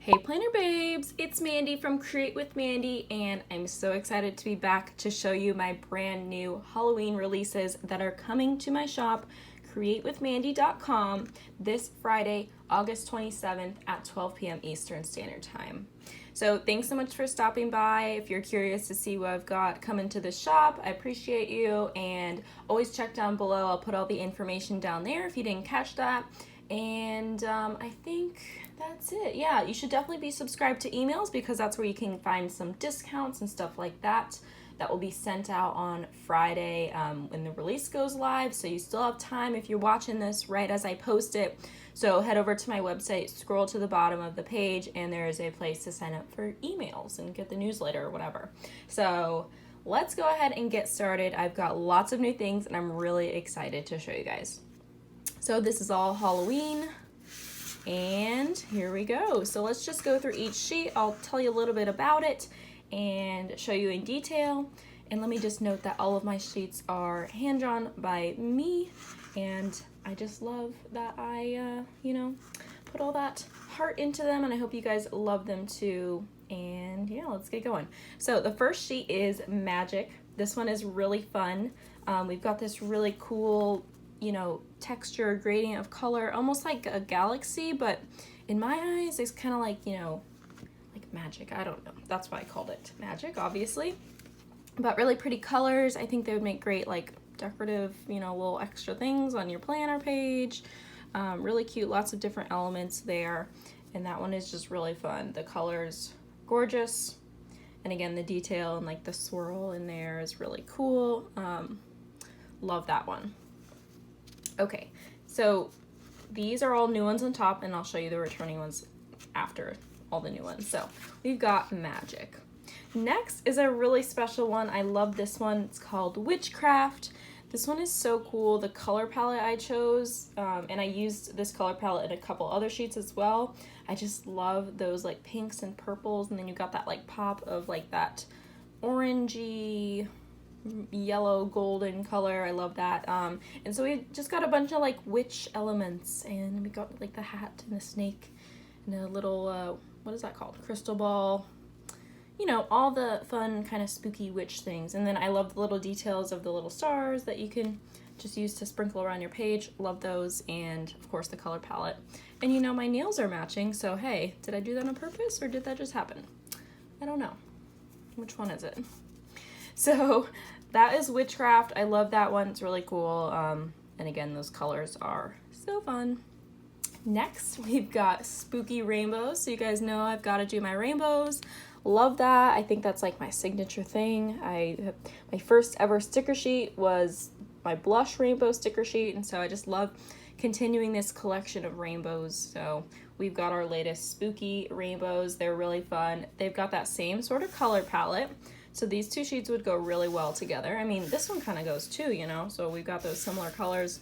Hey planner babes, it's Mandy from Create with Mandy, and I'm so excited to be back to show you my brand new Halloween releases that are coming to my shop, CreatewithMandy.com, this Friday, August 27th at 12 p.m. Eastern Standard Time. So thanks so much for stopping by. If you're curious to see what I've got coming to the shop, I appreciate you, and always check down below. I'll put all the information down there if you didn't catch that. And I think that's it. Yeah, you should definitely be subscribed to emails because that's where you can find some discounts and stuff like that. That will be sent out on Friday when the release goes live. So you still have time if you're watching this right as I post it. So head over to my website, scroll to the bottom of the page, and there is a place to sign up for emails and get the newsletter or whatever. So let's go ahead and get started. I've got lots of new things and I'm really excited to show you guys. So this is all Halloween, and here we go. So let's just go through each sheet. I'll tell you a little bit about it and show you in detail. And let me just note that all of my sheets are hand-drawn by me, and I just love that I, put all that heart into them, and I hope you guys love them too. And yeah, let's get going. So the first sheet is Magic. This one is really fun. We've got this really cool texture gradient of color, almost like a galaxy, but in my eyes it's kind of like like magic. I don't know, that's why I called it magic, obviously. But really pretty colors. I think they would make great like decorative little extra things on your planner page. Really cute, lots of different elements there, and that one is just really fun. The colors gorgeous, and again the detail and like the swirl in there is really cool. Love that one. Okay, so these are all new ones on top, and I'll show you the returning ones after all the new ones. So we've got Magic. Next is a really special one. I love this one. It's called Witchcraft. This one is so cool. The color palette I chose, and I used this color palette in a couple other sheets as well. I just love those like pinks and purples, and then you got that like pop of like that orangey, yellow golden color. I love that. And so we just got a bunch of like witch elements, and we got like the hat and the snake and a little what is that called, crystal ball, all the fun kind of spooky witch things. And then I love the little details of the little stars that you can just use to sprinkle around your page. Love those. And of course the color palette, and my nails are matching, so hey, did I do that on purpose or did that just happen? I don't know. Which one is it? So that is Witchcraft. I love that one. It's really cool. And again, those colors are so fun. Next, we've got Spooky Rainbows. So you guys know I've got to do my rainbows. Love that. I think that's like my signature thing. My first ever sticker sheet was my blush rainbow sticker sheet, and so I just love continuing this collection of rainbows. So we've got our latest Spooky Rainbows. They're really fun. They've got that same sort of color palette. So these two sheets would go really well together. I mean, this one kind of goes too, so we've got those similar colors.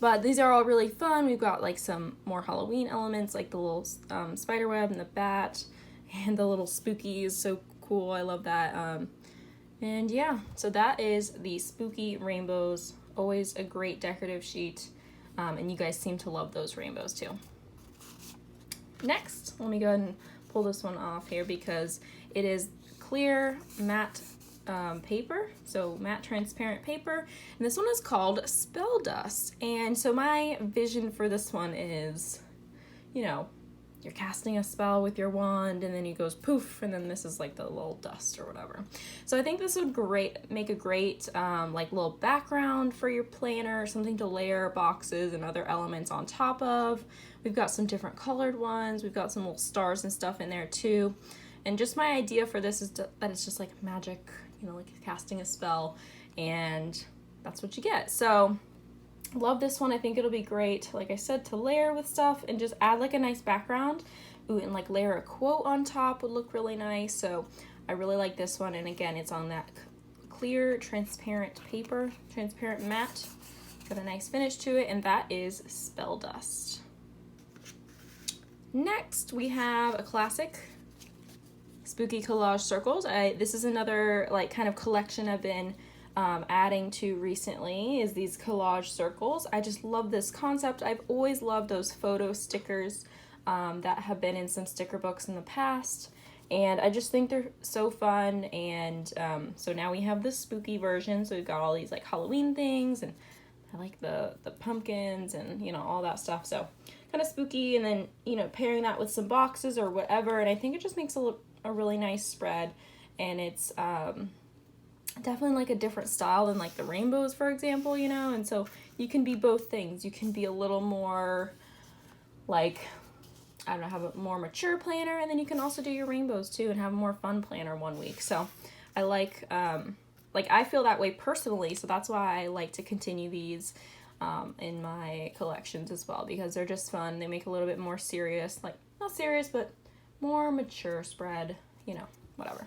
But these are all really fun. We've got like some more Halloween elements, like the little spider web and the bat, and the little spooky is so cool. I love that. And yeah, so that is the Spooky Rainbows. Always a great decorative sheet. And you guys seem to love those rainbows too. Next, let me go ahead and pull this one off here because it is clear matte paper, so matte transparent paper, and this one is called Spell Dust. And so my vision for this one is, you're casting a spell with your wand and then it goes poof, and then this is like the little dust or whatever. So I think this would make a great like little background for your planner, something to layer boxes and other elements on top of. We've got some different colored ones. We've got some little stars and stuff in there too. And just my idea for this is that it's just like magic, like casting a spell, and that's what you get. So love this one. I think it'll be great, like I said, to layer with stuff and just add like a nice background. Ooh, and like layer a quote on top would look really nice. So I really like this one. And again, it's on that clear transparent paper, transparent matte. Got a nice finish to it, and that is Spell Dust. Next, we have a classic Spooky Collage Circles. This is another like kind of collection I've been adding to recently, is these collage circles. I just love this concept. I've always loved those photo stickers. that have been in some sticker books in the past. And I just think they're so fun. And so now we have the spooky version. So we've got all these like Halloween things, and I like the pumpkins and, you know, all that stuff. So kind of spooky, and then, you know, pairing that with some boxes or whatever. And I think it just makes a really nice spread. And it's definitely like a different style than like the rainbows, for example, you know. And so you can be both things. You can be a little more like, I don't know, have a more mature planner, and then you can also do your rainbows too and have a more fun planner one week. So I like I feel that way personally, so that's why I like to continue these in my collections as well, because they're just fun. They make a little bit more serious, like not serious, but more mature spread, you know, whatever.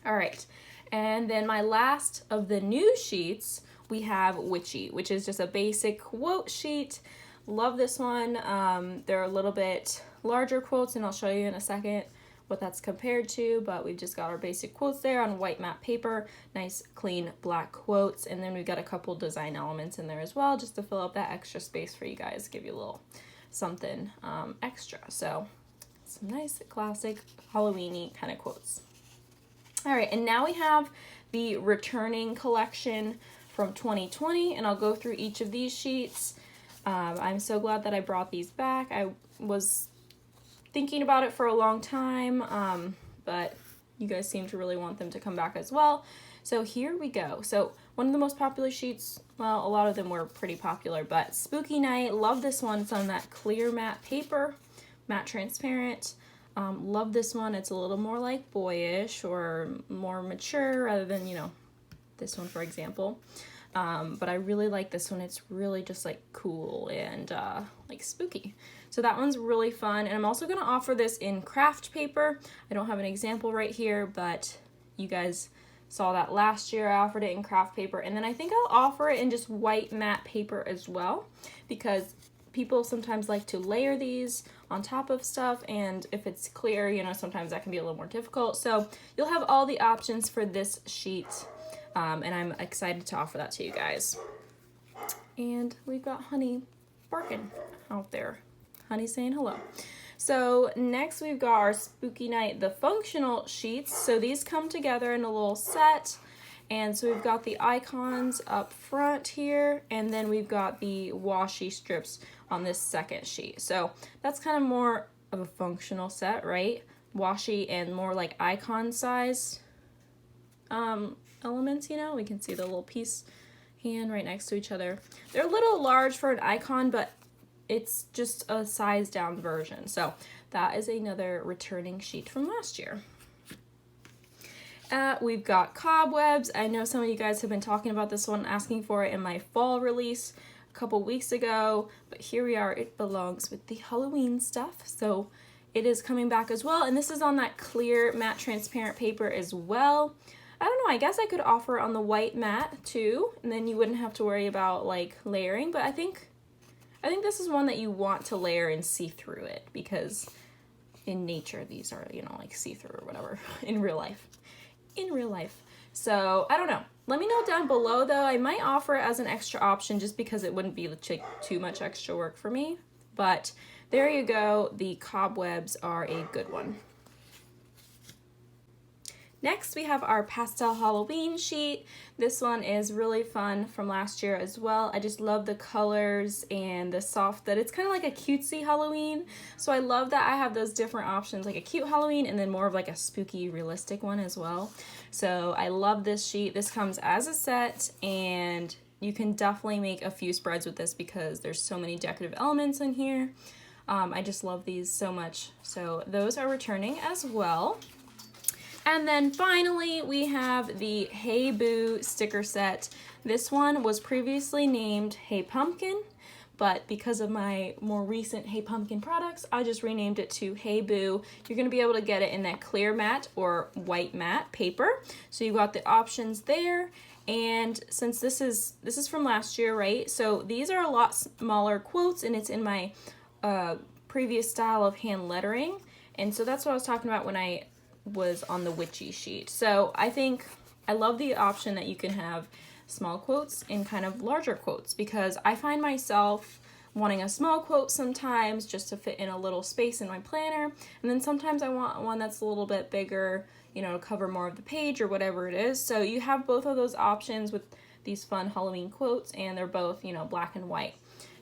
All right, and then my last of the new sheets, we have Witchy, which is just a basic quote sheet. Love this one. They're a little bit larger quotes, and I'll show you in a second what that's compared to, but we've just got our basic quotes there on white matte paper, nice clean black quotes, and then we've got a couple design elements in there as well, just to fill up that extra space for you guys, give you a little something extra. So some nice classic Halloween-y kind of quotes. All right, and now we have the returning collection from 2020, and I'll go through each of these sheets. I'm so glad that I brought these back. I was thinking about it for a long time, but you guys seem to really want them to come back as well. So here we go. So one of the most popular sheets, well, a lot of them were pretty popular, but Spooky Night, love this one. It's on that clear matte paper, matte transparent. Love this one. It's a little more like boyish or more mature rather than, you know, this one, for example. But I really like this one. It's really just like cool and like spooky. So that one's really fun. And I'm also going to offer this in craft paper. I don't have an example right here, but you guys saw that last year. I offered it in craft paper. And then I think I'll offer it in just white matte paper as well, because people sometimes like to layer these on top of stuff. And if it's clear, you know, sometimes that can be a little more difficult. So you'll have all the options for this sheet. And I'm excited to offer that to you guys. And we've got Honey barking out there. Honey saying hello. So next we've got our Spooky Night, the functional sheets. So these come together in a little set. And so we've got the icons up front here, and then we've got the washi strips on this second sheet. So that's kind of more of a functional set, right? Washi and more like icon size elements, you know. We can see the little piece hand right next to each other. They're a little large for an icon, but it's just a size down version. So that is another returning sheet from last year. We've got Cobwebs. I know some of you guys have been talking about this one, asking for it in my fall release a couple weeks ago, but here we are. It belongs with the Halloween stuff, so it is coming back as well, and this is on that clear matte transparent paper as well. I don't know, I guess I could offer it on the white matte too, and then you wouldn't have to worry about like layering, but I think this is one that you want to layer and see through it, because in nature these are, you know, like see-through or whatever in real life. So I don't know. Let me know down below though. I might offer it as an extra option just because it wouldn't be too much extra work for me. But there you go. The Cobwebs are a good one. Next, we have our Pastel Halloween sheet. This one is really fun from last year as well. I just love the colors and the soft, that it's kind of like a cutesy Halloween. So I love that I have those different options, like a cute Halloween and then more of like a spooky, realistic one as well. So I love this sheet. This comes as a set, and you can definitely make a few spreads with this because there's so many decorative elements in here. I just love these so much. So those are returning as well. And then finally, we have the Hey Boo sticker set. This one was previously named Hey Pumpkin, but because of my more recent Hey Pumpkin products, I just renamed it to Hey Boo. You're gonna be able to get it in that clear matte or white matte paper. So you've got the options there. And since this is from last year, right? So these are a lot smaller quotes, and it's in my previous style of hand lettering. And so that's what I was talking about when I was on the Witchy sheet. So I think I love the option that you can have small quotes and kind of larger quotes, because I find myself wanting a small quote sometimes just to fit in a little space in my planner. And then sometimes I want one that's a little bit bigger, you know, to cover more of the page or whatever it is. So you have both of those options with these fun Halloween quotes, and they're both, you know, black and white.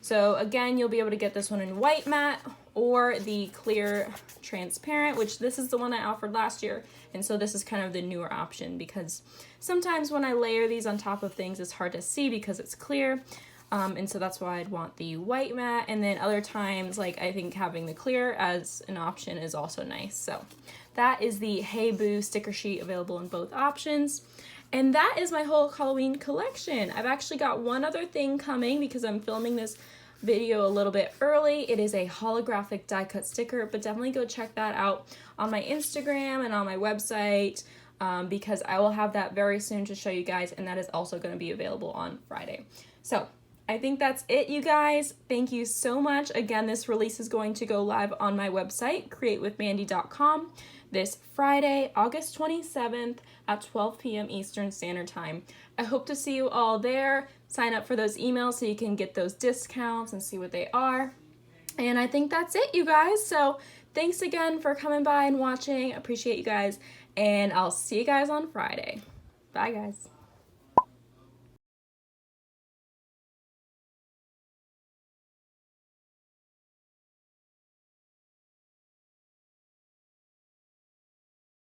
So again, you'll be able to get this one in white matte or the clear transparent, which this is the one I offered last year. And so this is kind of the newer option, because sometimes when I layer these on top of things, it's hard to see because it's clear. And so that's why I'd want the white matte. And then other times, like, I think having the clear as an option is also nice. So that is the Hey Boo sticker sheet, available in both options. And that is my whole Halloween collection. I've actually got one other thing coming because I'm filming this video a little bit early. It is a holographic die cut sticker, but definitely go check that out on my Instagram and on my website, because I will have that very soon to show you guys, and that is also going to be available on Friday. So I think that's it, you guys. Thank you so much. Again, this release is going to go live on my website, CreatewithMandy.com, this Friday, August 27th at 12 p.m. Eastern Standard Time. I hope to see you all there. Sign up for those emails so you can get those discounts and see what they are. And I think that's it, you guys. So thanks again for coming by and watching. Appreciate you guys. And I'll see you guys on Friday. Bye, guys.